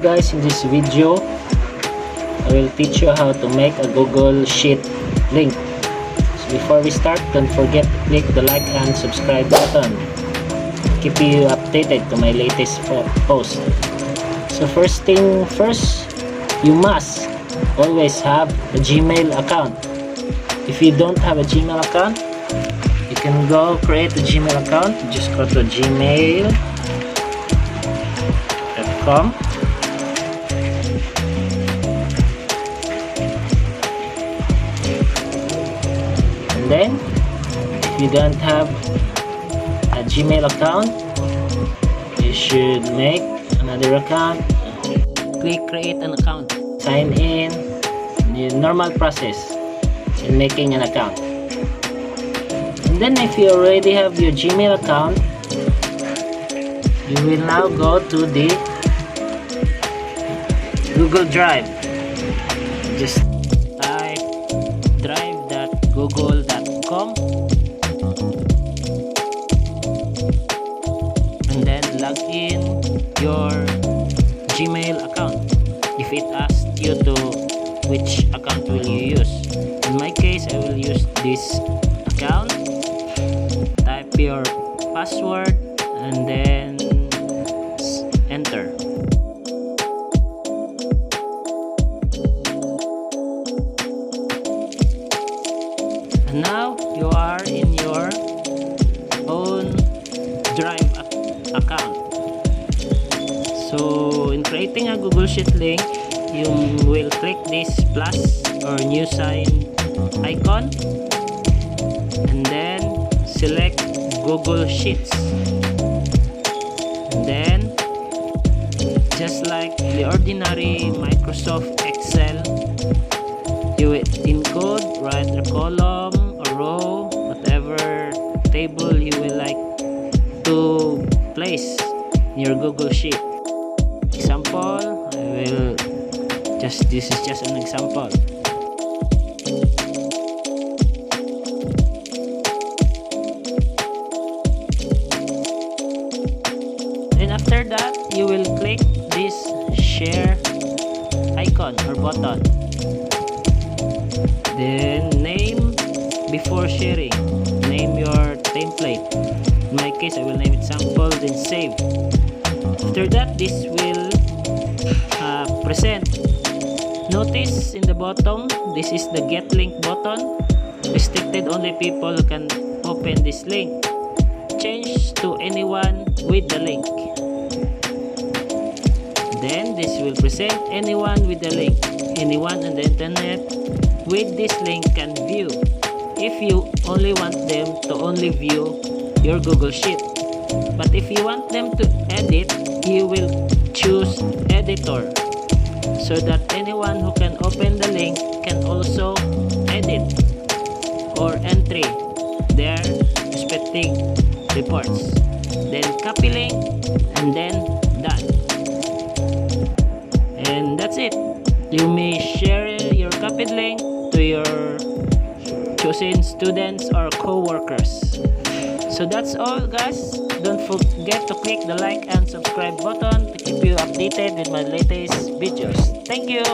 guys, in this video I will teach you how to make a Google Sheet link. So before we start, don't forget to click the like and subscribe button to keep you updated to my latest post. So first thing first, you must always have a Gmail account. If you don't have a Gmail account, you can go create a Gmail account. Just go to gmail.com. And then if you don't have a Gmail account, you should make another account. Click create an account, sign in, the normal process in making an account. And then if you already have your Gmail account, you will now go to the Google Drive. Just type drive.google.com and then log in your Gmail account. If it asks you to which account will you use, in my case I will use this account. Type your password and then enter. And now you are in your own Drive account. So in creating a Google Sheet link, you will click this plus or new sign icon and then select Google Sheets. And then just like the ordinary Microsoft Excel, you will encode, write a column or row, whatever table you will like to place in your Google Sheet. Example, this is just an example. And after that, you will click this share icon or button. Then name before sharing. Name your template. In my case, I will name it sample, then save. After that, this will present. Notice in the bottom, this is the get link button. Restricted only people who can open this link. Change to anyone with the link. Then this will present anyone with the link. Anyone on the internet with this link can view. If you only want them to only view your Google Sheet. But if you want them to edit, you will choose editor, so that anyone who can open the link can also edit or entry their respective reports. Then copy link and then done. And that's it. You may share your copied link to your chosen students or co-workers. So that's all, guys. Don't forget to click the like and subscribe button to keep you updated with my latest videos. Thank you.